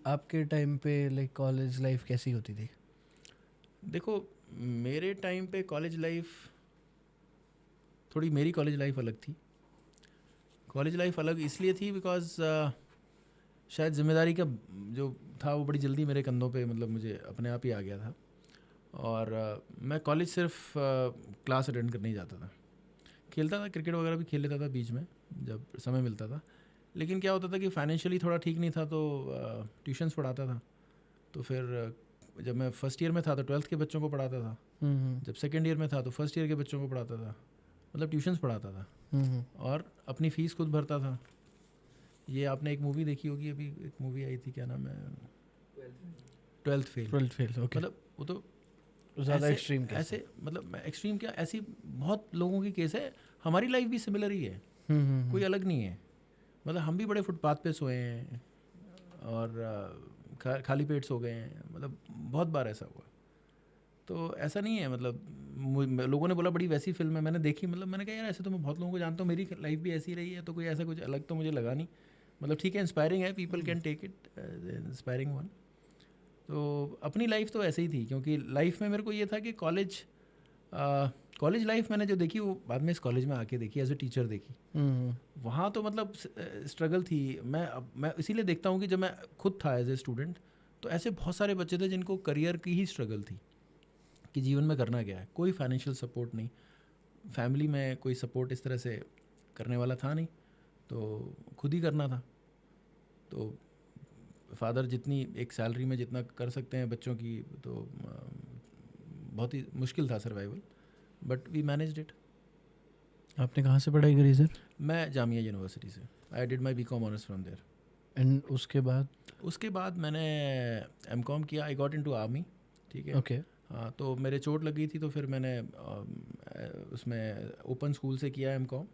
आपके टाइम पे like college life कैसी होती थी? देखो, मेरे टाइम पे कॉलेज लाइफ थोड़ी, मेरी कॉलेज लाइफ अलग थी। कॉलेज लाइफ अलग इसलिए थी बिकॉज शायद जिम्मेदारी का जो था वो बड़ी जल्दी मेरे कंधों पे, मतलब मुझे अपने आप ही आ गया था। और मैं कॉलेज सिर्फ क्लास अटेंड करने ही जाता था। खेलता था, क्रिकेट वगैरह भी खेल लेता था बीच में जब समय मिलता था। लेकिन क्या होता था कि फाइनेंशियली थोड़ा ठीक नहीं था, तो ट्यूशन्स पढ़ाता था। तो फिर जब मैं फर्स्ट ईयर में था तो 12th के बच्चों को पढ़ाता था। जब सेकेंड ईयर में था तो फर्स्ट ईयर के बच्चों को पढ़ाता था, मतलब ट्यूशन्स पढ़ाता था। और अपनी फ़ीस खुद भरता था। ये आपने एक मूवी देखी होगी, अभी एक मूवी आई थी, क्या नाम है, 12th फेल। ओके। मतलब वो तो ज़्यादा ऐसे एक्सट्रीम केस ऐसे मतलब एक्सट्रीम क्या, ऐसी बहुत लोगों की केस है। हमारी लाइफ भी सिमिलर ही है, कोई अलग नहीं है। मतलब हम भी बड़े फुटपाथ पे सोए हैं और खाली पेट सो गए हैं, मतलब बहुत बार ऐसा हुआ। तो ऐसा नहीं है, मतलब लोगों ने बोला बड़ी वैसी फिल्म है, मैंने देखी, मतलब मैंने कहा यार ऐसे तो मैं बहुत लोगों को जानता हूँ, मेरी लाइफ भी ऐसी रही है, तो कोई ऐसा कुछ अलग तो मुझे लगा नहीं। मतलब ठीक है, इंस्पायरिंग है, people can take it inspiring one. तो अपनी लाइफ तो ऐसे ही थी, क्योंकि लाइफ में मेरे को ये था कि कॉलेज लाइफ मैंने जो देखी वो बाद में इस कॉलेज में आके देखी, एज ए टीचर देखी। वहाँ तो मतलब स्ट्रगल थी। मैं इसीलिए देखता हूँ कि जब मैं खुद था एज ए स्टूडेंट, तो ऐसे बहुत सारे बच्चे थे जिनको करियर की ही स्ट्रगल थी कि जीवन में करना क्या है। कोई फाइनेंशियल सपोर्ट नहीं, फैमिली में कोई सपोर्ट इस तरह से करने वाला था नहीं, तो खुद ही करना था। तो फादर जितनी एक सैलरी में जितना कर सकते हैं बच्चों की, तो बहुत ही मुश्किल था survival, but we managed it. आपने कहाँ से पढ़ाई करी सर? मैं जामिया यूनिवर्सिटी से, I did my BCom honours from there. And उसके बाद मैंने M.Com किया, आई गॉट इनटू आर्मी। ठीक है। ओके। हाँ, तो मेरे चोट लगी थी, तो फिर मैंने उसमें ओपन स्कूल से किया M.Com।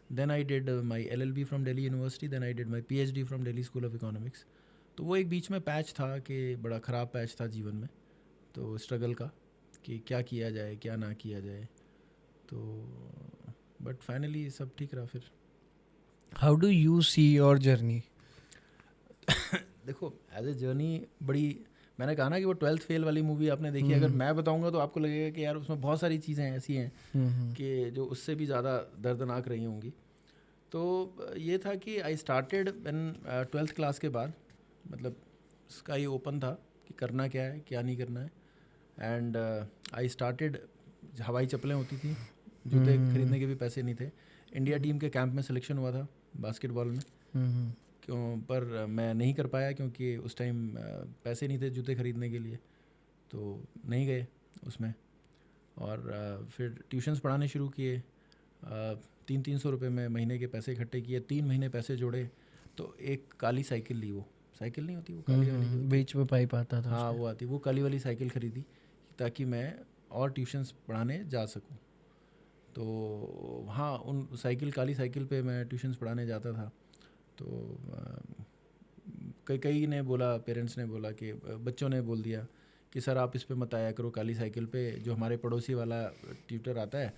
Then I did my LLB from Delhi university, then I did my PhD from Delhi school of economics. तो वो एक बीच में पैच था कि बड़ा ख़राब पैच था जीवन में, तो स्ट्रगल का कि क्या किया जाए क्या ना किया जाए। तो बट फाइनली सब ठीक रहा फिर। How do you see your journey? देखो, एज ए जर्नी बड़ी, मैंने कहा ना कि वो 12th फेल वाली मूवी आपने देखी, अगर मैं बताऊंगा तो आपको लगेगा कि यार उसमें बहुत सारी चीज़ें ऐसी हैं कि जो उससे भी ज़्यादा दर्दनाक रही होंगी। तो ये था कि I started when 12th class के बाद, मतलब इसका ये ओपन था कि करना क्या है क्या नहीं करना है। एंड आई स्टार्टेड, हवाई चप्पलें होती थी, जूते खरीदने के भी पैसे नहीं थे। इंडिया टीम के कैंप में सिलेक्शन हुआ था बास्केटबॉल में, क्यों पर मैं नहीं कर पाया क्योंकि उस टाइम पैसे नहीं थे जूते खरीदने के लिए, तो नहीं गए उसमें। और फिर ट्यूशन्स पढ़ाने शुरू किए, 300-300 रुपये में महीने के पैसे इकट्ठे किए, 3 महीने पैसे जोड़े, तो एक काली साइकिल ली, वो साइकिल नहीं होती वो काली वाली, बीच में पाइप आता था। हाँ वो आती, वो काली वाली साइकिल खरीदी ताकि मैं और ट्यूशन्स पढ़ाने जा सकूँ। तो हाँ, उन साइकिल, काली साइकिल पे मैं ट्यूशन्स पढ़ाने जाता था। तो कई ने बोला, पेरेंट्स ने बोला कि बच्चों ने बोल दिया कि सर आप इस पे मत आया करो काली साइकिल पे, जो हमारे पड़ोसी वाला ट्यूटर आता है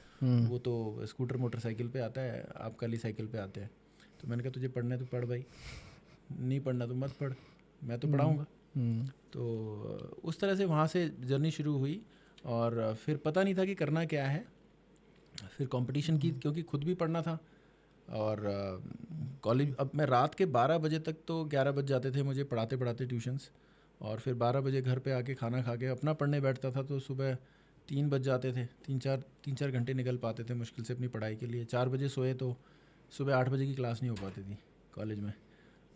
वो तो स्कूटर मोटरसाइकिल पे आता है, आप काली साइकिल पे आते हैं। तो मैंने कहा तुझे पढ़ना है तो पढ़ भाई, नहीं पढ़ना तो मत पढ़, मैं तो पढ़ाऊँगा। तो उस तरह से वहाँ से जर्नी शुरू हुई। और फिर पता नहीं था कि करना क्या है। फिर कंपटीशन की, क्योंकि खुद भी पढ़ना था और कॉलेज, अब मैं रात के 12 बजे तक, तो 11 बज जाते थे मुझे पढ़ाते पढ़ाते ट्यूशन्स, और फिर 12 बजे घर पे आके खाना खा के अपना पढ़ने बैठता था, तो सुबह 3 बज जाते थे। 3-4 घंटे निकल पाते थे मुश्किल से अपनी पढ़ाई के लिए। 4 बजे सोए तो सुबह 8 बजे की क्लास नहीं हो पाती थी कॉलेज में,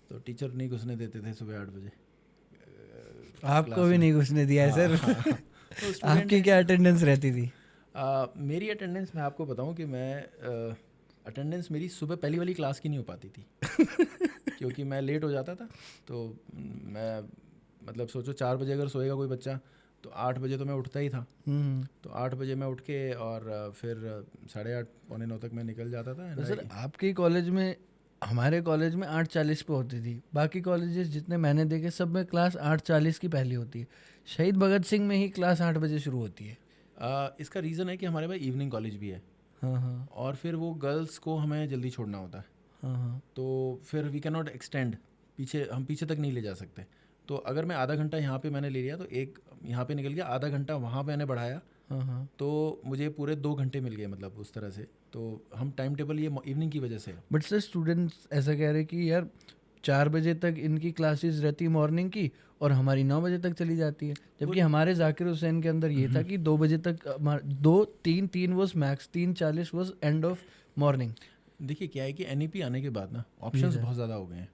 तो टीचर नहीं घुसने देते थे सुबह 8 बजे। आपको भी नहीं घुसने दिया है सर? तो आपकी क्या अटेंडेंस रहती थी? मेरी अटेंडेंस, मैं आपको बताऊं कि मैं अटेंडेंस मेरी सुबह पहली वाली क्लास की नहीं हो पाती थी क्योंकि मैं लेट हो जाता था। तो मैं, मतलब सोचो 4 बजे अगर सोएगा कोई बच्चा, तो 8 बजे तो मैं उठता ही था। तो 8 बजे मैं उठ के और फिर 8:30-8:45 तक मैं निकल जाता था। तो सर आपके कॉलेज में, हमारे कॉलेज में 8:40 पे होती थी। बाकी कॉलेजेस जितने मैंने देखे सब में क्लास 8:40 की पहली होती है। शहीद भगत सिंह में ही क्लास 8 बजे शुरू होती है। इसका रीज़न है कि हमारे पास इवनिंग कॉलेज भी है। हाँ। और फिर वो गर्ल्स को हमें जल्दी छोड़ना होता है। हाँ। तो फिर वी कैन नॉट एक्सटेंड, हम पीछे तक नहीं ले जा सकते। तो अगर मैं आधा घंटा यहाँ पे मैंने ले लिया तो एक यहाँ पे निकल गया, आधा घंटा वहाँ पे मैंने बढ़ाया, हाँ, तो मुझे पूरे 2 घंटे मिल गए, मतलब उस तरह से। तो हम टाइम टेबल ये इवनिंग की वजह से है। बट सर स्टूडेंट्स ऐसा कह रहे कि यार 4 बजे तक इनकी क्लासेस रहती मॉर्निंग की और हमारी 9 बजे तक चली जाती है, जबकि हमारे जाकिर हुसैन के अंदर ये था कि 2 बजे तक 3 was max, 3:40 was end of morning. देखिए क्या है कि NEP आने के बाद ना ऑप्शंस बहुत ज़्यादा हो गए हैं,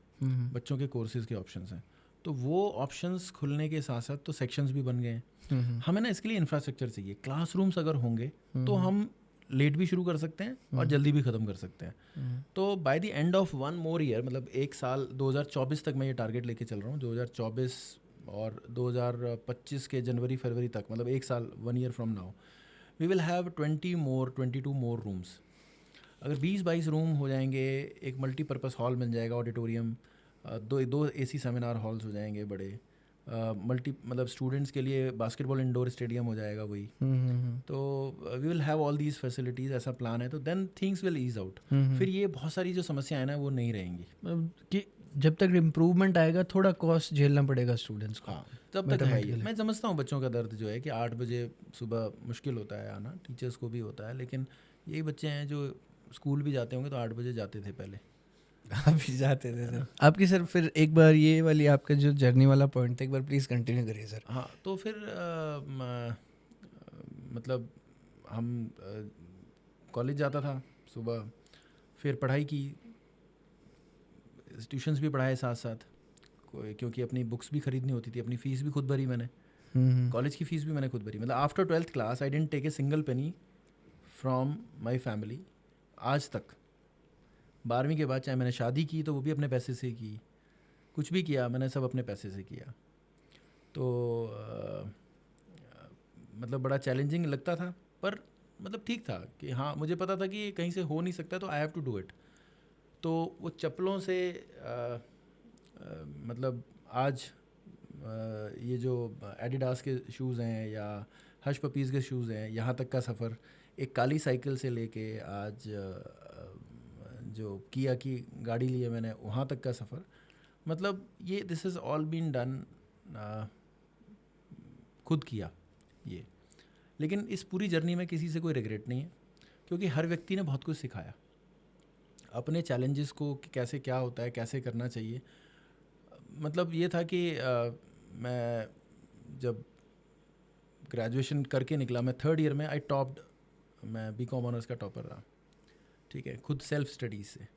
बच्चों के कोर्सेज़ के ऑप्शंस हैं, तो वो ऑप्शंस खुलने के साथ साथ तो सेक्शंस भी बन गए हैं। हमें ना इसके लिए इंफ्रास्ट्रक्चर चाहिए। क्लासरूम्स अगर होंगे तो हम लेट भी शुरू कर सकते हैं और जल्दी भी ख़त्म कर सकते हैं। तो by the end of 1 more year, मतलब 1 साल 2024 तक मैं ये टारगेट लेके चल रहा हूँ, 2024 और 2025 के जनवरी फरवरी तक, मतलब 1 साल 1 year from now, we will have 22 more rooms. अगर 20-22 रूम हो जाएंगे, एक मल्टीपर्पज़ हॉल मिल जाएगा, ऑडिटोरियम, दो AC सेमिनार हॉल्स हो जाएंगे बड़े, मतलब स्टूडेंट्स के लिए बास्केटबॉल इंडोर स्टेडियम हो जाएगा वही। तो we will have all these facilities, ऐसा प्लान है। तो then things will ease out. फिर ये बहुत सारी जो समस्याएं हैं ना वो नहीं रहेंगी। कि जब तक इम्प्रूवमेंट आएगा थोड़ा कॉस्ट झेलना पड़ेगा स्टूडेंट्स को। हाँ, तब तक है ही। मैं समझता हूँ बच्चों का दर्द जो है कि 8 बजे सुबह मुश्किल होता है आना, टीचर्स को भी होता है, लेकिन यही बच्चे हैं जो स्कूल भी जाते होंगे तो 8 बजे जाते थे पहले। आप भी जाते थे सर। आपकी सर फिर एक बार ये वाली आपका जो जर्नी वाला पॉइंट था, एक बार प्लीज़ कंटिन्यू करिए सर। हाँ, तो फिर मतलब हम कॉलेज जाता था सुबह, फिर पढ़ाई की, ट्यूशन्स भी पढ़ाए साथ साथ, क्योंकि अपनी बुक्स भी ख़रीदनी होती थी, अपनी फ़ीस भी खुद भरी मैंने, कॉलेज की फ़ीस भी मैंने खुद भरी। मतलब after 12th class I didn't take a single penny from my family आज तक। 12वीं के बाद चाहे मैंने शादी की तो वो भी अपने पैसे से की, कुछ भी किया मैंने सब अपने पैसे से किया। तो मतलब बड़ा चैलेंजिंग लगता था, पर मतलब ठीक था कि हाँ, मुझे पता था कि ये कहीं से हो नहीं सकता, तो I have to do it. तो वो चप्पलों से मतलब आज ये जो एडिडास के शूज़ हैं या हश पपीज़ के शूज़ हैं, यहाँ तक का सफ़र, एक काली साइकिल से लेके आज जो किया की गाड़ी ली है मैंने, वहाँ तक का सफ़र, मतलब ये this is all been done, खुद किया ये। लेकिन इस पूरी जर्नी में किसी से कोई रिग्रेट नहीं है, क्योंकि हर व्यक्ति ने बहुत कुछ सिखाया अपने चैलेंजेस को, कि कैसे क्या होता है, कैसे करना चाहिए। मतलब ये था कि मैं जब ग्रेजुएशन करके निकला, मैं 3rd ईयर में आई टॉप्ड, मैं BCom ऑनर्स का टॉपर रहा, ठीक है, खुद सेल्फ स्टडीज़ से।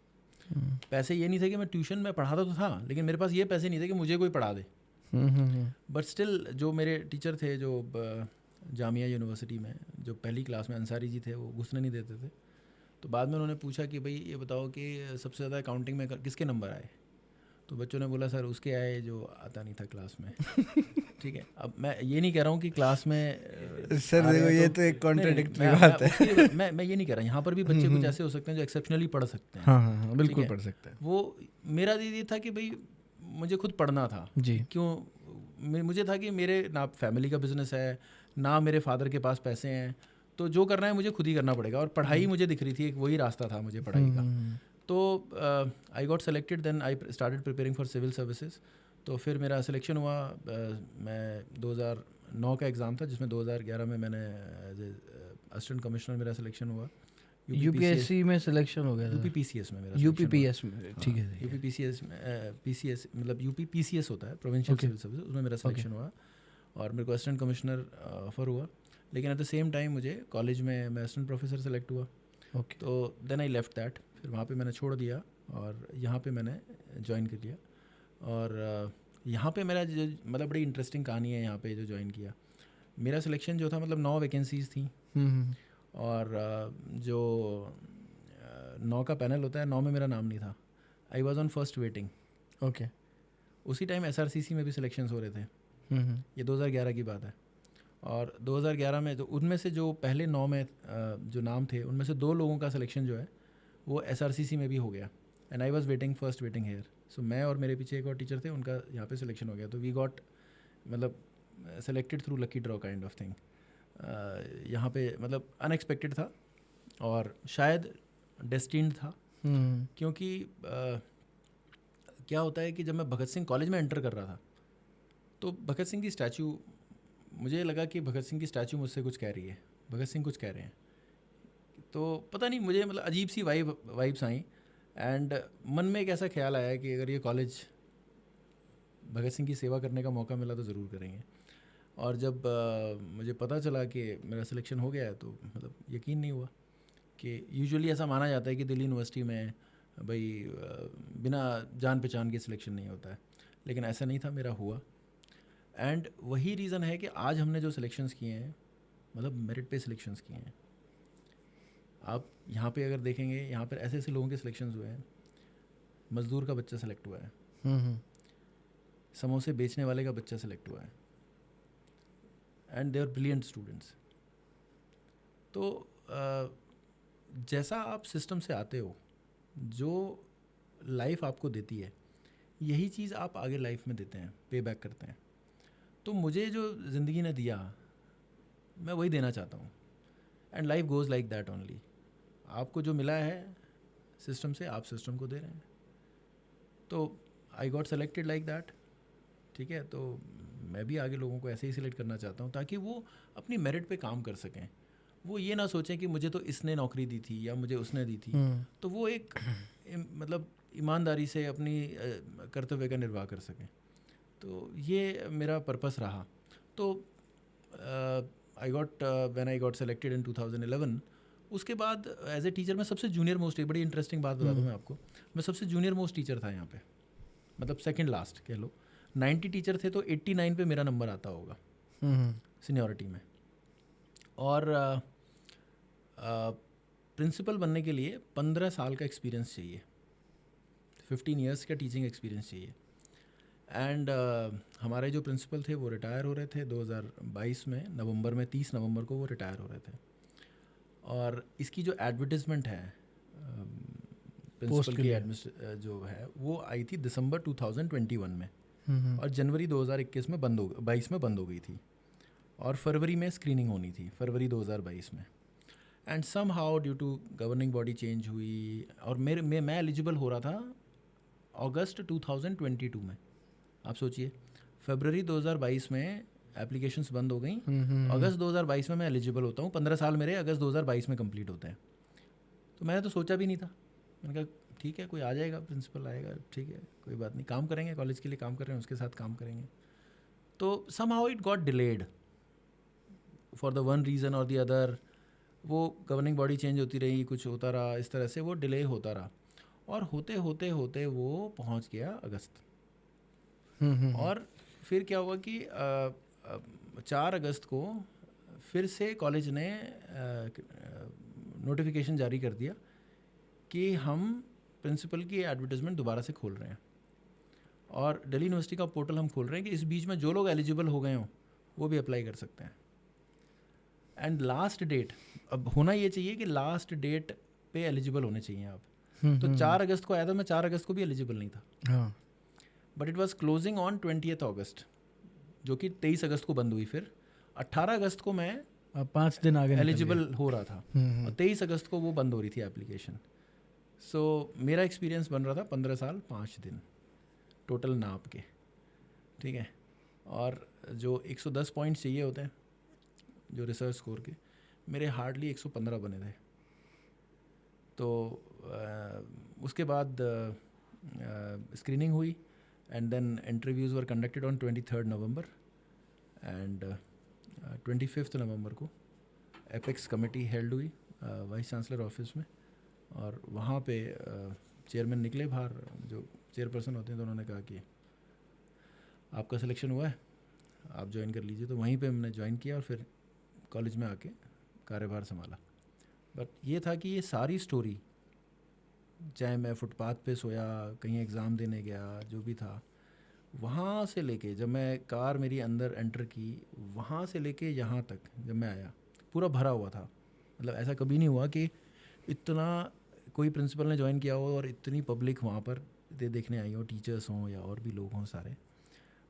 पैसे ये नहीं थे कि मैं ट्यूशन में पढ़ाता तो था, लेकिन मेरे पास ये पैसे नहीं थे कि मुझे कोई पढ़ा दे। बट स्टिल जो मेरे टीचर थे, जो जामिया यूनिवर्सिटी में जो पहली क्लास में अंसारी जी थे, वो घुसने नहीं देते थे। तो बाद में उन्होंने पूछा कि भाई ये बताओ कि सबसे ज़्यादा अकाउंटिंग में किसके नंबर आए, तो बच्चों ने बोला सर उसके आए जो आता नहीं था क्लास में। ठीक है, अब मैं ये नहीं कह रहा हूँ कि क्लास में सर देखो ये तो एक कॉन्ट्राडिक्टरी बात है। मैं ये नहीं कह रहा, यहाँ पर भी बच्चे कुछ ऐसे हो सकते हैं जो एक्सेप्शनली पढ़ सकते हैं। हाँ, बिल्कुल पढ़ सकते हैं। वो मेरा दीदी था कि भाई मुझे खुद पढ़ना था जी। क्यों, मुझे था कि मेरे ना फैमिली का बिजनेस है, ना मेरे फादर के पास पैसे हैं, तो जो करना है मुझे खुद ही करना पड़ेगा। और पढ़ाई मुझे दिख रही थी, एक वही रास्ता था मुझे पढ़ाई का। तो I got selected, then I started preparing for civil services. तो फिर मेरा सिलेक्शन हुआ, मैं 2009 का एग्ज़ाम था, जिसमें 2011 में मैंने असिस्टेंट कमिश्नर मेरा सिलेक्शन हुआ। यूपीएससी में सिलेक्शन हो गया था। यूपीपीसीएस में मेरा यूपीपीएस में, ठीक है। यूपीपीसीएस पीसीएस मतलब यूपीपीसीएस होता है, प्रोविंशियल सिविल सर्विस, उसमें मेरा सिलेक्शन हुआ और मेरे को असिस्टेंट कमिश्नर ऑफर हुआ। लेकिन एट द सेम टाइम मुझे कॉलेज में मैं असिस्टेंट प्रोफेसर सेलेक्ट हुआ। तो देन आई लेफ्ट दैट, फिर वहाँ पे मैंने छोड़ दिया और यहाँ पे मैंने ज्वाइन कर लिया। और यहाँ पे मेरा जो मतलब बड़ी इंटरेस्टिंग कहानी है यहाँ पे जो ज्वाइन किया। मेरा सिलेक्शन जो था, मतलब 9 वैकेंसीज़ थी और जो 9 का पैनल होता है, 9 में मेरा नाम नहीं था। I was on first waiting. Okay. उसी टाइम SRCC में भी सिलेक्शंस हो रहे थे। ये 2011 की बात है। और 2011 में तो उनमें से जो पहले 9 में जो नाम थे, उनमें से 2 लोगों का सिलेक्शन जो है वो SRCC में भी हो गया। And I was waiting first waiting here. So मैं और मेरे पीछे एक और टीचर थे, उनका यहाँ पे सिलेक्शन हो गया। तो वी गॉट मतलब selected through lucky draw kind of thing. यहाँ पे मतलब अनएक्सपेक्टेड था और शायद डेस्टिन्ड था। क्योंकि क्या होता है कि जब मैं भगत सिंह कॉलेज में एंटर कर रहा था तो भगत सिंह की स्टैचू, मुझे लगा कि भगत सिंह की स्टैचू मुझसे कुछ कह रही है, भगत सिंह कुछ कह रहे हैं। तो पता नहीं, मुझे मतलब अजीब सी वाइब्स आई, एंड मन में एक ऐसा ख्याल आया कि अगर ये कॉलेज भगत सिंह की सेवा करने का मौका मिला तो ज़रूर करेंगे। और जब मुझे पता चला कि मेरा सिलेक्शन हो गया है तो मतलब यकीन नहीं हुआ कि यूजुअली ऐसा माना जाता है कि दिल्ली यूनिवर्सिटी में भाई बिना जान पहचान के सिलेक्शन नहीं होता है, लेकिन ऐसा नहीं था, मेरा हुआ। एंड वही रीज़न है कि आज हमने जो सिलेक्शंस किए हैं, मतलब मेरिट पे सिलेक्शंस किए हैं। आप यहाँ पे अगर देखेंगे, यहाँ पर ऐसे ऐसे लोगों के सिलेक्शंस हुए हैं। मज़दूर का बच्चा सेलेक्ट हुआ है, समोसे बेचने वाले का बच्चा सेलेक्ट हुआ है, and they are brilliant students. तो जैसा आप सिस्टम से आते हो, जो लाइफ आपको देती है, यही चीज़ आप आगे लाइफ में देते हैं, पे बैक करते हैं। तो मुझे जो ज़िंदगी ने दिया, मैं वही देना चाहता हूँ, and life goes like that only. आपको जो मिला है सिस्टम से, आप सिस्टम को दे रहे हैं। तो I got selected like that, ठीक है। तो मैं भी आगे लोगों को ऐसे ही सिलेक्ट करना चाहता हूँ ताकि वो अपनी मेरिट पे काम कर सकें। वो ये ना सोचें कि मुझे तो इसने नौकरी दी थी या मुझे उसने दी थी। तो वो एक मतलब ईमानदारी से अपनी कर्तव्य का निर्वाह कर सकें। तो ये मेरा पर्पस रहा। तो when I got selected in 2011, उसके बाद एज ए टीचर मैं सबसे जूनियर मोस्ट, बड़ी इंटरेस्टिंग बात बता दूँ मैं आपको, मैं सबसे जूनियर मोस्ट टीचर था यहाँ पे, मतलब सेकंड लास्ट कह लो। 90 टीचर थे तो 89 पे मेरा नंबर आता होगा सीनियरिटी में। और प्रिंसिपल बनने के लिए 15 साल का एक्सपीरियंस चाहिए, 15 इयर्स का टीचिंग एक्सपीरियंस चाहिए। एंड हमारे जो प्रिंसिपल थे वो रिटायर हो रहे थे 2022 में, नवंबर में, 30 नवंबर को वो रिटायर हो रहे थे। और इसकी जो एडवर्टिजमेंट है प्रिंसिपल की जो है, वो आई थी दिसंबर 2021 में, और जनवरी 2021 में 22 में बंद हो गई थी, और फरवरी में स्क्रीनिंग होनी थी, फरवरी 2022 में। And somehow due to governing body change हुई, और मैं एलिजिबल हो रहा था अगस्त 2022 में। आप सोचिए, फरवरी 2022 में एप्लीकेशंस बंद हो गई, अगस्त 2022 में मैं एलिजिबल होता हूँ। 15 साल मेरे अगस्त 2022 में कंप्लीट होते हैं। तो मैंने तो सोचा भी नहीं था, मैंने कहा ठीक है, कोई आ जाएगा, प्रिंसिपल आएगा, ठीक है, कोई बात नहीं, काम करेंगे, कॉलेज के लिए काम कर रहे हैं, उसके साथ काम करेंगे। तो somehow it got delayed for the one reason और द अदर। वो गवर्निंग बॉडी चेंज होती रही, कुछ होता रहा, इस तरह से वो डिले होता रहा, और होते होते होते वो पहुंच गया अगस्त। और फिर क्या हुआ कि 4 अगस्त को फिर से कॉलेज ने नोटिफिकेशन जारी कर दिया कि हम प्रिंसिपल की एडवर्टाइजमेंट दोबारा से खोल रहे हैं, और दिल्ली यूनिवर्सिटी का पोर्टल हम खोल रहे हैं कि इस बीच में जो लोग एलिजिबल हो गए हों वो भी अप्लाई कर सकते हैं। एंड लास्ट डेट, अब होना ये चाहिए कि लास्ट डेट पे एलिजिबल होने चाहिए आप। तो 4 अगस्त को आया था, मैं 4 अगस्त को भी एलिजिबल नहीं था, but it was closing on 20 अगस्त, जो कि 23 अगस्त को बंद हुई। फिर 18 अगस्त को मैं 5 दिन आगे एलिजिबल हो रहा था, और 23 अगस्त को वो बंद हो रही थी एप्लीकेशन। सो मेरा एक्सपीरियंस बन रहा था 15 साल 5 दिन टोटल नाप के, ठीक है। और जो 110 पॉइंट्स चाहिए होते हैं जो रिसर्च स्कोर के, मेरे हार्डली 115 बने थे। तो उसके बाद स्क्रीनिंग हुई, and then interviews were conducted on 23 November, and 25 नवंबर को एपेक्स कमेटी हेल्ड हुई वाइस चांसलर ऑफिस में। और वहाँ पे चेयरमैन निकले बाहर, जो चेयरपर्सन होते हैं, तो उन्होंने कहा कि आपका सिलेक्शन हुआ है, आप ज्वाइन कर लीजिए। तो वहीं पे हमने ज्वाइन किया और फिर कॉलेज में आके कार्यभार संभाला। बट ये था कि ये सारी स्टोरी, चाहे मैं फुटपाथ पे सोया, कहीं एग्ज़ाम देने गया, जो भी था, वहाँ से लेके जब मैं कार मेरी अंदर एंटर की, वहाँ से लेके यहाँ तक जब मैं आया, पूरा भरा हुआ था। मतलब ऐसा कभी नहीं हुआ कि इतना कोई प्रिंसिपल ने ज्वाइन किया हो और इतनी पब्लिक वहाँ पर देखने आई हो, टीचर्स हों या और भी लोग हों सारे।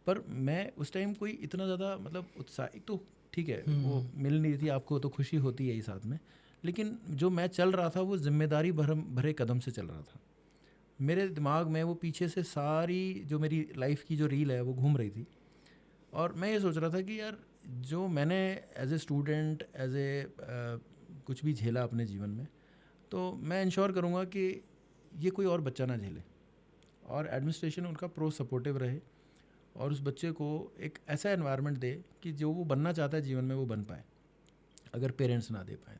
पर मैं उस टाइम कोई इतना ज़्यादा मतलब उत्साहित तो ठीक है, वो मिल नहीं रही थी, आपको तो खुशी होती है ही साथ में, लेकिन जो मैं चल रहा था वो जिम्मेदारी भरे कदम से चल रहा था। मेरे दिमाग में वो पीछे से सारी जो मेरी लाइफ की जो रील है वो घूम रही थी। और मैं ये सोच रहा था कि यार जो मैंने as a student as a कुछ भी झेला अपने जीवन में, तो मैं इंश्योर करूँगा कि ये कोई और बच्चा ना झेले, और एडमिनिस्ट्रेशन उनका प्रो सपोर्टिव रहे और उस बच्चे को एक ऐसा एनवायरनमेंट दे कि जो वो बनना चाहता है जीवन में वो बन पाए, अगर पेरेंट्स ना दे पाए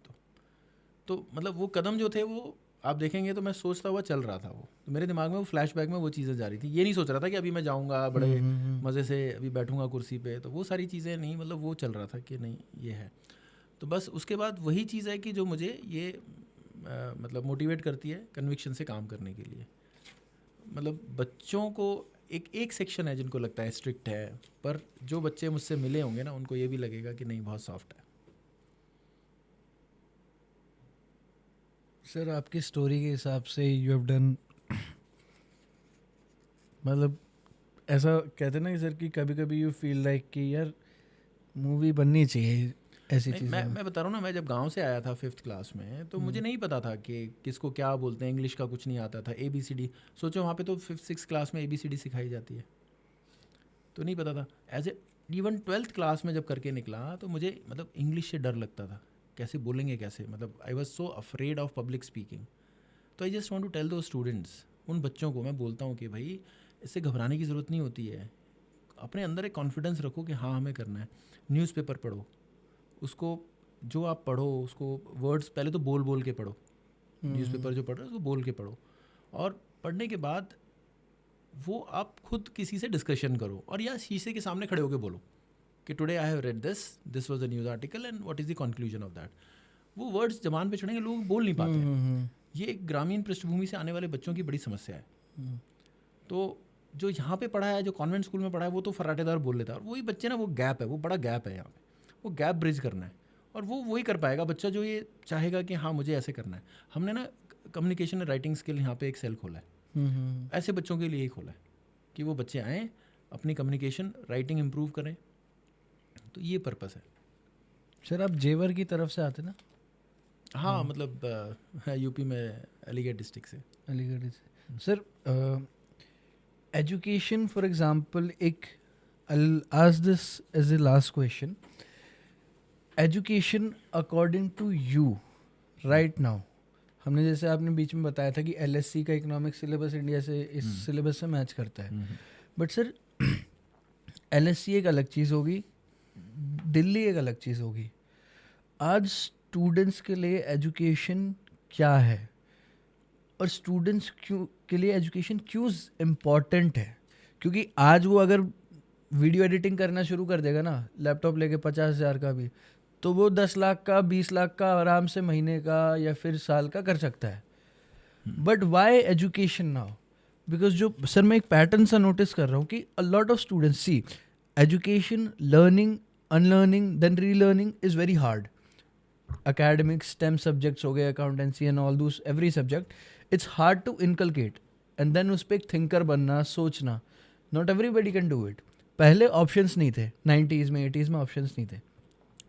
तो मतलब वो कदम जो थे वो आप देखेंगे तो मैं सोचता हुआ चल रहा था, वो तो मेरे दिमाग में वो फ्लैशबैक में वो चीज़ें जा रही थी। ये नहीं सोच रहा था कि अभी मैं जाऊँगा बड़े मज़े से अभी बैठूँगा कुर्सी पे, तो वो सारी चीज़ें नहीं, मतलब वो चल रहा था कि नहीं ये है। तो बस उसके बाद वही चीज़ है कि जो मुझे ये मतलब मोटिवेट करती है कन्विक्शन से काम करने के लिए। मतलब बच्चों को एक सेक्शन है जिनको लगता है स्ट्रिक्ट है, पर जो बच्चे मुझसे मिले होंगे ना उनको ये भी लगेगा कि नहीं बहुत सॉफ्ट है। सर आपकी स्टोरी के हिसाब से यू हैव डन, मतलब ऐसा कहते हैं ना कि सर कि कभी कभी यू फील लाइक कि यार मूवी बननी चाहिए ऐसी चीज़ें। मैं बता रहा हूँ ना, मैं जब गांव से आया था 5th क्लास में तो मुझे नहीं पता था कि किसको क्या बोलते हैं, इंग्लिश का कुछ नहीं आता था, ABCD सोचो वहाँ पे तो 5th-6th क्लास में ABCD सिखाई जाती है, तो नहीं पता था। As a even 12th class में जब करके निकला तो मुझे मतलब इंग्लिश से डर लगता था, कैसे बोलेंगे कैसे, मतलब I was so afraid of public speaking. तो I just want to tell to students, उन बच्चों को मैं बोलता हूँ कि भाई इससे घबराने की ज़रूरत नहीं होती है, अपने अंदर एक कॉन्फिडेंस रखो कि हाँ हमें करना है। न्यूज़पेपर पढ़ो, उसको जो आप पढ़ो उसको वर्ड्स पहले तो बोल बोल के पढ़ो, न्यूज़पेपर जो पढ़ रहे हो उसको बोल के पढ़ो, और पढ़ने के बाद वो आप खुद किसी से डिस्कशन करो, और या शीशे के सामने खड़े होकर बोलो कि today I have read this was the news article and what is the conclusion of that. वो वर्ड्स जबान पे चढ़ेंगे, लोग बोल नहीं पाते हैं। ये एक ग्रामीण पृष्ठभूमि से आने वाले बच्चों की बड़ी समस्या है। तो जो यहाँ पे पढ़ा है, जो कॉन्वेंट स्कूल में पढ़ा है, वो तो फराटेदार बोल लेता है, और वही बच्चे ना, वो गैप है, वो बड़ा गैप है यहाँ पे, वो गैप ब्रिज करना है, और वो वही कर पाएगा बच्चा जो ये चाहेगा कि हाँ मुझे ऐसे करना है। हमने ना कम्युनिकेशन एंड राइटिंग स्किल यहाँ पे एक सेल खोला है, ऐसे बच्चों के लिए ही खोला है कि वो बच्चे आएँ, अपनी कम्युनिकेशन राइटिंग इम्प्रूव करें, तो ये पर्पस है। सर आप जेवर की तरफ से आते ना? हाँ मतलब यूपी में अलीगढ़ डिस्ट्रिक्ट से। अलीगढ़ से। सर एजुकेशन फॉर एग्जांपल, एक आज this as a last question, education according to you right now, हमने जैसे आपने बीच में बताया था कि LSC का इकोनॉमिक्स सिलेबस इंडिया से इस सिलेबस से मैच करता है, बट सर LSC एक अलग चीज़ होगी, दिल्ली एक अलग चीज़ होगी। आज स्टूडेंट्स के लिए एजुकेशन क्या है, और स्टूडेंट्स के लिए एजुकेशन क्यों इम्पॉर्टेंट है? क्योंकि आज वो अगर वीडियो एडिटिंग करना शुरू कर देगा ना, लैपटॉप लेके 50,000 का भी, तो वो 10 लाख का 20 लाख का आराम से महीने का या फिर साल का कर सकता है। But why education now? Because जो सर मैं एक पैटर्न सा नोटिस कर रहा हूँ कि a lot of students see education, learning, unlearning, then relearning is very hard. academics, STEM subjects हो गए, accountancy and all those, every subject, it's hard to inculcate, and then उस पर एक thinker बनना, सोचना, not everybody can do it. पहले options नहीं थे, 90s में 80s में options नहीं थे,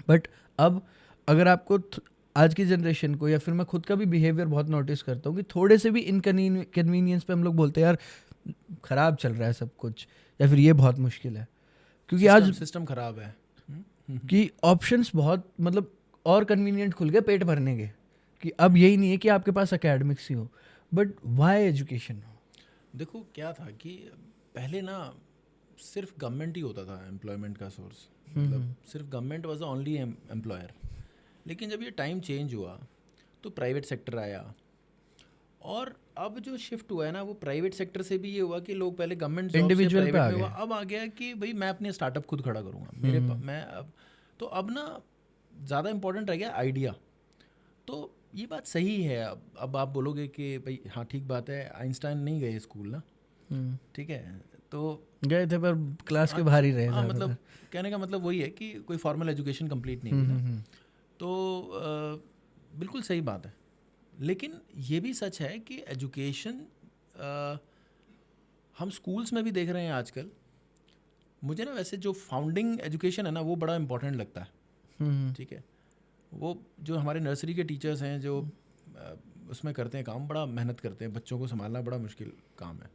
but अब अगर आपको आज की जनरेशन को, या फिर मैं खुद का भी बिहेवियर बहुत नोटिस करता हूँ कि थोड़े से भी इनकन्वीनियंस पे हम लोग बोलते हैं यार ख़राब चल रहा है सब कुछ, या फिर ये बहुत मुश्किल है, क्योंकि आज सिस्टम ख़राब है कि ऑप्शंस बहुत मतलब और कन्वीनियंट खुल गए पेट भरने के, कि अब यही नहीं है कि आपके पास एकेडमिक्स ही हो, बट वाई एजुकेशन हो? देखो क्या था कि पहले ना सिर्फ गवर्नमेंट ही होता था एम्प्लॉयमेंट का सोर्स, मतलब सिर्फ government was the only employer. लेकिन जब ये टाइम चेंज हुआ तो प्राइवेट सेक्टर आया, और अब जो शिफ्ट हुआ है ना वो प्राइवेट सेक्टर से भी ये हुआ कि लोग पहले गवर्नमेंट इंडिविजुअल पे आ गए, अब आ गया कि भाई मैं अपने स्टार्टअप खुद खड़ा करूँगा, मेरे मैं अब तो अब ना ज़्यादा इंपॉर्टेंट रह गया आइडिया। तो ये बात सही है। अब आप बोलोगे कि भाई हाँ ठीक बात है, आइंस्टाइन नहीं गए स्कूल ना, ठीक है, तो गए थे पर क्लास के बाहर ही रहे। हाँ मतलब कहने का मतलब वही है कि कोई फॉर्मल एजुकेशन कंप्लीट नहीं हुई, तो बिल्कुल सही बात है। लेकिन ये भी सच है कि एजुकेशन हम स्कूल्स में भी देख रहे हैं आजकल। मुझे ना वैसे जो फाउंडिंग एजुकेशन है ना वो बड़ा इंपॉर्टेंट लगता है, ठीक है, वो जो हमारे नर्सरी के टीचर्स हैं जो उसमें करते हैं काम, बड़ा मेहनत करते हैं, बच्चों को संभालना बड़ा मुश्किल काम है।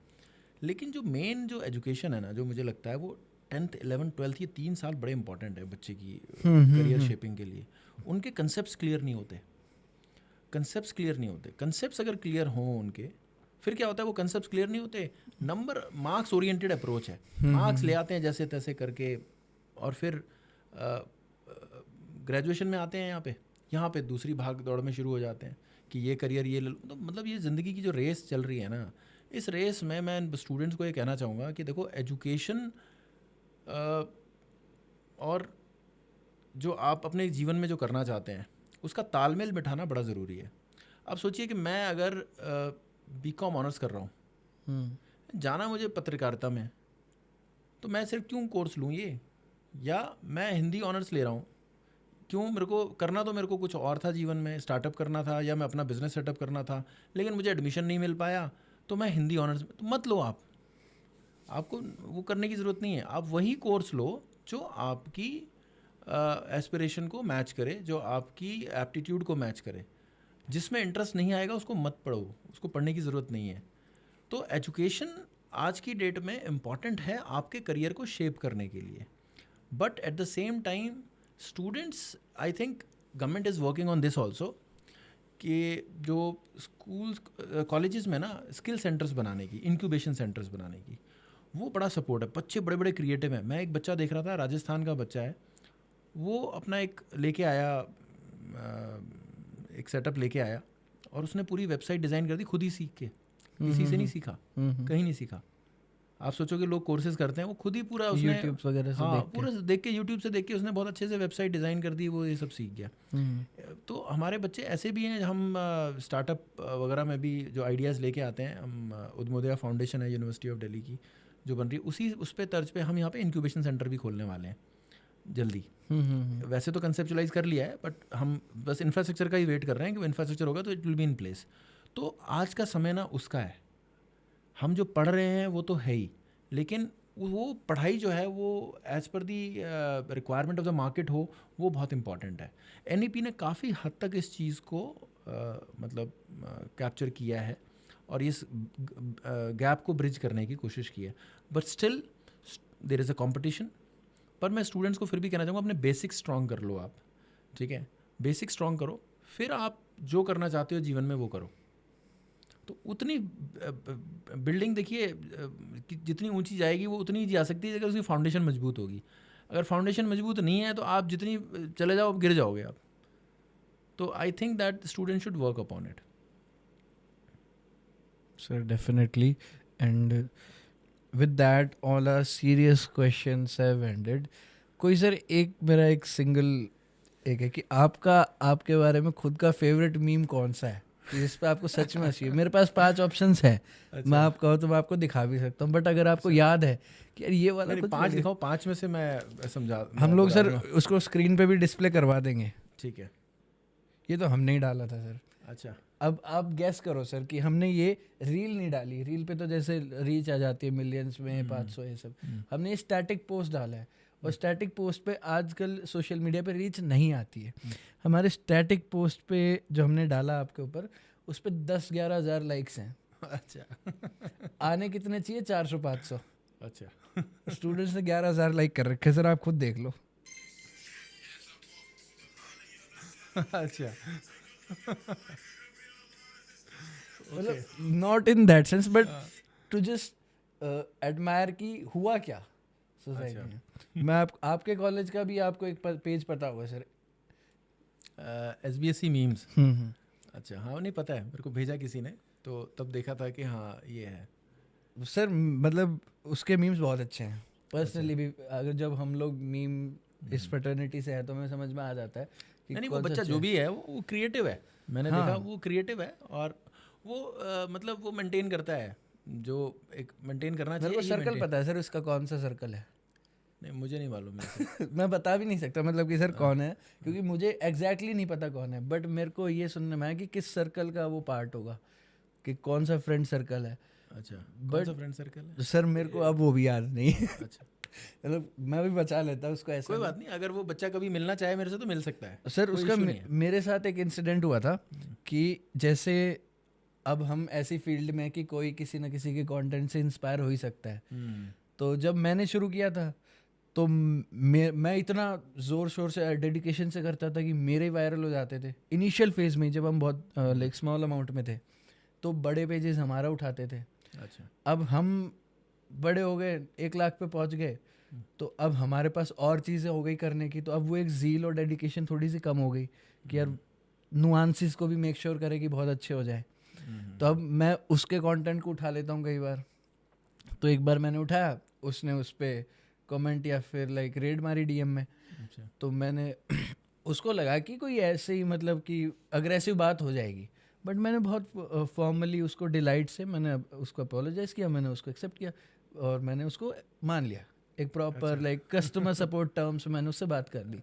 लेकिन जो मेन जो एजुकेशन है ना, जो मुझे लगता है वो 10th 11th 12th ये 3 साल बड़े इंपॉर्टेंट है बच्चे की करियर शेपिंग के लिए. उनके कंसेप्ट्स क्लियर नहीं होते. कंसेप्ट्स अगर क्लियर हों उनके, फिर क्या होता है, वो कंसेप्ट्स क्लियर नहीं होते, नंबर मार्क्स ओरिएंटेड अप्रोच है, मार्क्स ले आते हैं जैसे तैसे करके, और फिर ग्रेजुएशन में आते हैं यहाँ पे दूसरी भाग दौड़ में शुरू हो जाते हैं कि ये करियर ये ले लो. तो मतलब ये ज़िंदगी की जो रेस चल रही है ना, इस रेस में मैं स्टूडेंट्स को ये कहना चाहूँगा कि देखो, एजुकेशन और जो आप अपने जीवन में जो करना चाहते हैं उसका तालमेल बिठाना बड़ा ज़रूरी है. अब सोचिए कि मैं अगर बीकॉम ऑनर्स कर रहा हूँ, जाना मुझे पत्रकारिता में, तो मैं सिर्फ क्यों कोर्स लूँ ये, या मैं हिंदी ऑनर्स ले रहा हूँ, क्यों, मेरे को करना तो मेरे को कुछ और था जीवन में, स्टार्टअप करना था या मैं अपना बिजनेस सेटअप करना था, लेकिन मुझे एडमिशन नहीं मिल पाया तो मैं हिंदी ऑनर्स में. तो मत लो, आपको वो करने की ज़रूरत नहीं है. आप वही कोर्स लो जो आपकी एस्पिरेशन को मैच करे, जो आपकी एप्टीट्यूड को मैच करे. जिसमें इंटरेस्ट नहीं आएगा उसको मत पढ़ो, उसको पढ़ने की ज़रूरत नहीं है. तो एजुकेशन आज की डेट में इम्पॉर्टेंट है आपके करियर को शेप करने के लिए, but at the same time students, I think government is working on this also, कि जो स्कूल्स कॉलेजेस में ना स्किल सेंटर्स बनाने की, इंक्यूबेशन सेंटर्स बनाने की, वो बड़ा सपोर्ट है. बच्चे बड़े बड़े क्रिएटिव हैं. मैं एक बच्चा देख रहा था, राजस्थान का बच्चा है, वो अपना एक लेके आया, एक सेटअप लेके आया, और उसने पूरी वेबसाइट डिज़ाइन कर दी खुद ही सीख के. किसी से नहीं सीखा, कहीं नहीं सीखा. आप सोचोगे लोग कोर्सेज करते हैं, वो खुद ही पूरा उसने यूट्यूब वगैरह से पूरा देख के, यूट्यूब से देख के उसने बहुत अच्छे से वेबसाइट डिज़ाइन कर दी, वो ये सब सीख गया. तो हमारे बच्चे ऐसे भी हैं. हम स्टार्टअप वगैरह में भी जो आइडियाज़ लेके आते हैं, हम उद्मोदया फाउंडेशन है यूनिवर्सिटी ऑफ दिल्ली की जो बन रही है, उस पे तर्ज पे हम यहाँ पे इंक्यूबेशन सेंटर भी खोलने वाले हैं जल्दी. वैसे तो कंसेप्चुलाइज कर लिया है, बट हम बस इंफ्रास्ट्रक्चर का ही वेट कर रहे हैं कि इंफ्रास्ट्रक्चर होगा तो it will be in place. तो आज का समय ना उसका है. हम जो पढ़ रहे हैं वो तो है ही, लेकिन वो पढ़ाई जो है वो as per the requirement of the market हो, वो बहुत इंपॉर्टेंट है. NEP ने काफ़ी हद तक इस चीज़ को मतलब कैप्चर किया है और इस गैप को ब्रिज करने की कोशिश की है. But still there is a competition. पर मैं स्टूडेंट्स को फिर भी कहना चाहूँगा, अपने बेसिक स्ट्रॉन्ग कर लो आप. ठीक है, बेसिक स्ट्रॉन्ग करो, फिर आप जो करना चाहते हो जीवन में वो करो. तो उतनी बिल्डिंग देखिए जितनी ऊंची जाएगी वो उतनी ही जा सकती है अगर उसकी फाउंडेशन मजबूत होगी. अगर फाउंडेशन मजबूत नहीं है तो आप जितनी चले जाओ गिर जाओगे आप. तो I think that student should work upon it. Sir definitely. And with that all our serious questions have ended. कोई सर मेरा एक सिंगल है कि आपके बारे में खुद का फेवरेट मीम कौन सा है जिस पे आपको सच में हंसी है? मेरे पास 5 ऑप्शंस हैं. अच्छा. मैं आप कहो तो मैं आपको दिखा भी सकता हूँ, बट अगर आपको याद है कि यार ये वाला कुछ 5 दिखाओ, 5 में से मैं समझा. हम लोग सर उसको स्क्रीन पे भी डिस्प्ले करवा देंगे. ठीक है. ये तो हमने ही डाला था सर. अच्छा. अब आप गैस करो सर कि हमने ये रील नहीं डाली. रील पे तो जैसे रीच आ जाती है मिलियंस में, 500 ये सब. हमने ये स्टैटिक पोस्ट डाला है, और स्टैटिक पोस्ट पे आजकल सोशल मीडिया पे रीच नहीं आती है. हमारे स्टैटिक पोस्ट पे जो हमने डाला आपके ऊपर, उस पे 10-11 हज़ार लाइक्स हैं. अच्छा. आने कितने चाहिए? 400-500. अच्छा. स्टूडेंट्स ने 11,000 लाइक कर रखे सर, आप खुद देख लो. अच्छा. मतलब not in that sense, but to just admire कि हुआ क्या सोसाइटी में. मैं आपके कॉलेज का भी आपको एक पेज पता होगा सर, SBSC मीम्स. अच्छा. हाँ, नहीं पता है, मेरे को भेजा किसी ने, तो तब देखा था कि हाँ ये है सर. मतलब उसके मीम्स बहुत अच्छे हैं. पर्सनली भी अगर जब हम लोग मीम इस फ्रेटर्निटी से है तो हमें समझ में आ जाता है कि नहीं, वो बच्चा जो भी है वो क्रिएटिव है. मैंने देखा वो क्रिएटिव है, और वो मतलब वो मेंटेन करता है जो एक मेंटेन करना चाहिए. मेरे को सर्कल पता है सर, इसका कौन सा सर्कल है. नहीं, मुझे नहीं मालूम है. मैं बता भी नहीं सकता मतलब कि सर कौन है, क्योंकि मुझे एग्जैक्टली नहीं पता कौन है. बट मेरे को ये सुनने में आया कि किस सर्कल का वो पार्ट होगा, कि कौन सा फ्रेंड सर्कल है. अच्छा. कौन सा फ्रेंड सर्कल है सर? मेरे को अब वो भी याद नहीं. अच्छा. मतलब मैं भी बचा लेता उसको ऐसा. कोई बात नहीं, अगर वो बच्चा कभी मिलना चाहे मेरे से तो मिल सकता है सर. उसका मेरे साथ एक इंसिडेंट हुआ था कि जैसे अब हम ऐसी फील्ड में कि कोई किसी न किसी के कंटेंट से इंस्पायर हो ही सकता है. तो जब मैंने शुरू किया था तो मैं इतना ज़ोर शोर से डेडिकेशन से करता था कि मेरे वायरल हो जाते थे इनिशियल फेज में, जब हम बहुत लाइक स्मॉल अमाउंट में थे, तो बड़े पेजेस हमारा उठाते थे। अच्छा। अब हम बड़े हो गए, 1 लाख पे पहुंच गए, तो अब हमारे पास और चीज़ें हो गई करने की, तो अब वो एक ज़ील और डेडिकेशन थोड़ी सी कम हो गई कि यार नुआंसेस को भी मेक श्योर करे कि बहुत अच्छे हो जाए। तो अब मैं उसके कंटेंट को उठा लेता हूँ कई बार। तो एक बार मैंने उठाया, उसने उस पर कमेंट या फिर लाइक रेड मारी डीएम में। अच्छा। तो मैंने उसको लगा कि कोई ऐसे ही मतलब कि अग्रेसिव बात हो जाएगी, बट मैंने बहुत फॉर्मली उसको डिलाइट से मैंने उसको अपोलोजाइज़ किया, मैंने उसको एक्सेप्ट किया और मैंने उसको मान लिया। एक proper like customer support terms मैंने उससे बात कर ली।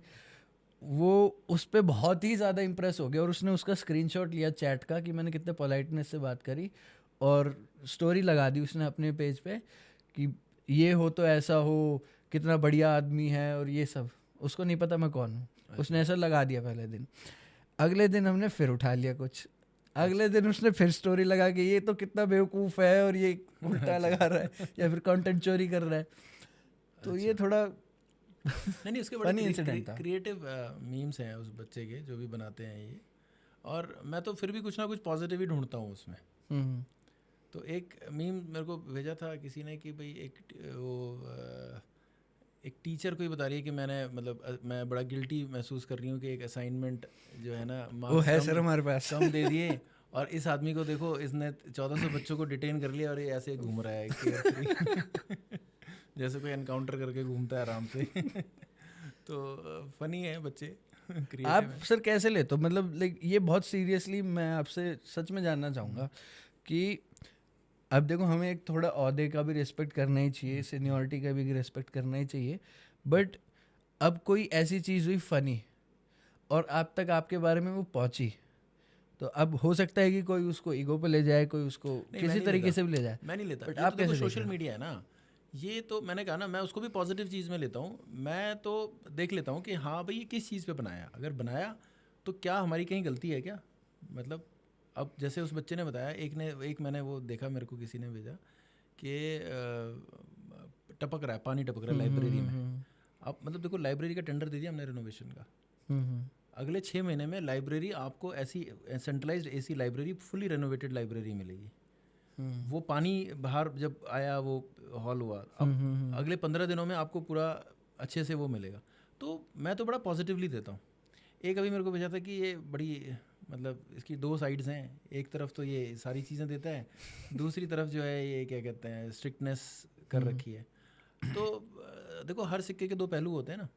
वो उस पर बहुत ही ज़्यादा इम्प्रेस हो गया और उसने उसका स्क्रीनशॉट लिया चैट का कि मैंने कितने पोलाइटनेस से बात करी, और स्टोरी लगा दी उसने अपने पेज पे कि ये हो तो ऐसा हो, कितना बढ़िया आदमी है और ये सब। उसको नहीं पता मैं कौन हूँ, उसने ऐसा लगा दिया पहले दिन। अगले दिन हमने फिर उठा लिया कुछ, अगले दिन उसने फिर स्टोरी लगा कि ये तो कितना बेवकूफ़ है और ये उल्टा लगा रहा है या फिर कंटेंट चोरी कर रहा है। तो ये थोड़ा नहीं उसके funny बड़े incident था। क्रिएटिव मीम्स हैं उस बच्चे के जो भी बनाते हैं ये, और मैं तो फिर भी कुछ ना कुछ पॉजिटिव ही ढूंढता हूँ उसमें। तो एक मीम मेरे को भेजा था किसी ने कि भाई एक टीचर को ही बता रही है कि मैंने मतलब मैं बड़ा गिल्टी महसूस कर रही हूँ कि एक असाइनमेंट जो है ना वो है सर हमारे पास कम दे दिए, और इस आदमी को देखो इसने 1400 बच्चों को डिटेन कर लिया और ये ऐसे घूम रहा है carefree। जैसे कोई एनकाउंटर करके घूमता है आराम से। तो फनी है बच्चे। आप सर कैसे लेते हो, मतलब लाइक ये बहुत सीरियसली मैं आपसे सच में जानना चाहूँगा कि अब देखो हमें एक थोड़ा ओहदे का भी रिस्पेक्ट करना ही चाहिए, सीनियरिटी का भी रिस्पेक्ट करना ही चाहिए, बट अब कोई ऐसी चीज़ हुई फ़नी और आप तक आपके बारे में वो पहुंची, तो अब हो सकता है कि कोई उसको ईगो पे ले जाए, कोई उसको किसी तरीके से भी ले जाए। मैं नहीं लेता, बट ये आप तो देखो कैसे सोशल मीडिया है ना, ये तो मैंने कहा ना मैं उसको भी पॉजिटिव चीज़ में लेता हूँ। मैं तो देख लेता हूँ कि हाँ भाई ये किस चीज़ पे बनाया, अगर बनाया तो क्या हमारी कहीं गलती है क्या। मतलब अब जैसे उस बच्चे ने बताया, एक मैंने वो देखा, मेरे को किसी ने भेजा कि टपक रहा है, पानी टपक रहा है लाइब्रेरी में। अब मतलब देखो लाइब्रेरी का टेंडर दे दिया हमने रिनोवेशन का, अगले 6 महीने में लाइब्रेरी आपको ऐसी centralised AC library, fully renovated library मिलेगी। वो पानी बाहर जब आया वो हॉल हुआ, अब अगले 15 दिनों में आपको पूरा अच्छे से वो मिलेगा। तो मैं तो बड़ा पॉजिटिवली देता हूँ। एक अभी मेरे को भेजा था कि ये बड़ी मतलब इसकी 2 साइड्स हैं, एक तरफ तो ये सारी चीज़ें देता है, दूसरी तरफ जो है ये क्या कहते हैं स्ट्रिक्टनेस कर रखी है। तो देखो हर सिक्के के 2 पहलू होते हैं ना,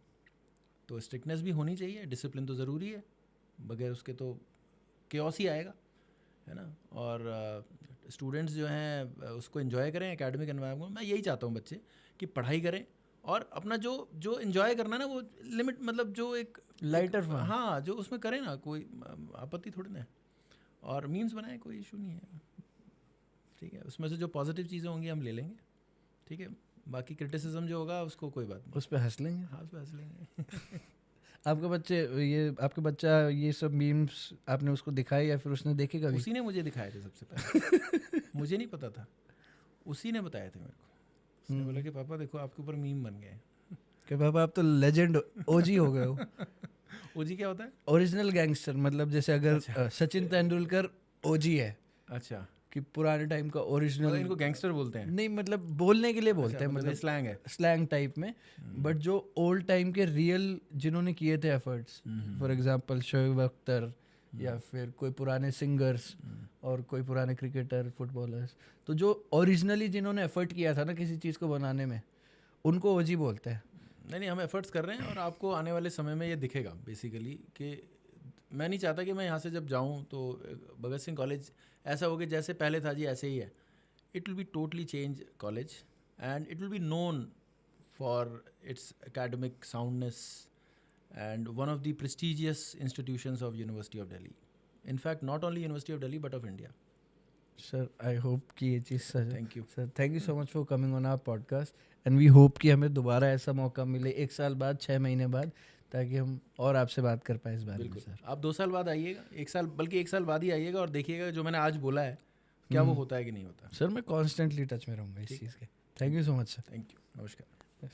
तो स्ट्रिक्टनेस भी होनी चाहिए, डिसिप्लिन तो ज़रूरी है, बगैर उसके तो केओस ही आएगा, है ना। और स्टूडेंट्स जो हैं उसको एंजॉय करें एकेडमिक एनवायरनमेंट। मैं यही चाहता हूँ बच्चे कि पढ़ाई करें और अपना जो एंजॉय करना ना वो लिमिट, मतलब जो एक लाइटर हाँ जो उसमें करें ना, कोई आपत्ति थोड़ी ना है। और मीम्स बनाएं, कोई इशू नहीं है, ठीक है। उसमें से जो पॉजिटिव चीज़ें होंगी हम ले लेंगे, ठीक है। बाकी क्रिटिसिज्म जो होगा उसको कोई बात नहीं, उस पर हंस लेंगे। हाँ उस पर हंस लेंगे। आपका बच्चा ये सब मीम्स आपने उसको दिखाए या फिर उसने देखे कभी? उसी ने मुझे दिखाए थे सबसे पहले। मुझे नहीं पता था, उसी ने बताया थे मेरे को। उसने बोला कि पापा देखो आपके ऊपर मीम बन गए। कि पापा आप तो लेजेंड ओजी हो गए हो। ओजी क्या होता है? ओरिजिनल गैंगस्टर, मतलब जैसे अगर सचिन तेंदुलकर ओजी है, अच्छा, कि पुराने टाइम का ओरिजिनल। मतलब इनको गैंगस्टर बोलते हैं? नहीं मतलब बोलने के लिए बोलते हैं, मतलब स्लैंग है, स्लैंग टाइप में। बट जो ओल्ड टाइम के रियल जिन्होंने किए थे efforts, for example Shoaib Akhtar या फिर कोई पुराने सिंगर्स और कोई पुराने क्रिकेटर फुटबॉलर्स, तो जो ओरिजिनली जिन्होंने एफर्ट किया था ना किसी चीज़ को बनाने में, उनको ओजी बोलते हैं। नहीं हम एफर्ट्स कर रहे हैं और आपको आने वाले समय में ये दिखेगा बेसिकली कि मैं नहीं चाहता कि मैं यहाँ से जब जाऊँ तो भगत सिंह कॉलेज ऐसा हो कि जैसे पहले था जी ऐसे ही है। It will be totally change college and it will be known for its academic soundness and one of the prestigious institutions of university of Delhi, in fact not only university of Delhi but of India. Sir I hope कि ये चीज़ sir, thank you sir thank you so much for coming on our podcast and we hope कि हमें दोबारा ऐसा मौका मिले 1 साल बाद, 6 महीने बाद, ताकि हम और आपसे बात कर पाए इस बारे में। सर आप 2 साल बाद आइएगा, 1 साल बल्कि 1 साल बाद ही आइएगा और देखिएगा जो मैंने आज बोला है क्या वो होता है कि नहीं होता। सर मैं कॉन्स्टेंटली टच में रहूँगा इस चीज़ के। Thank you so much sir. Thank you, नमस्कार।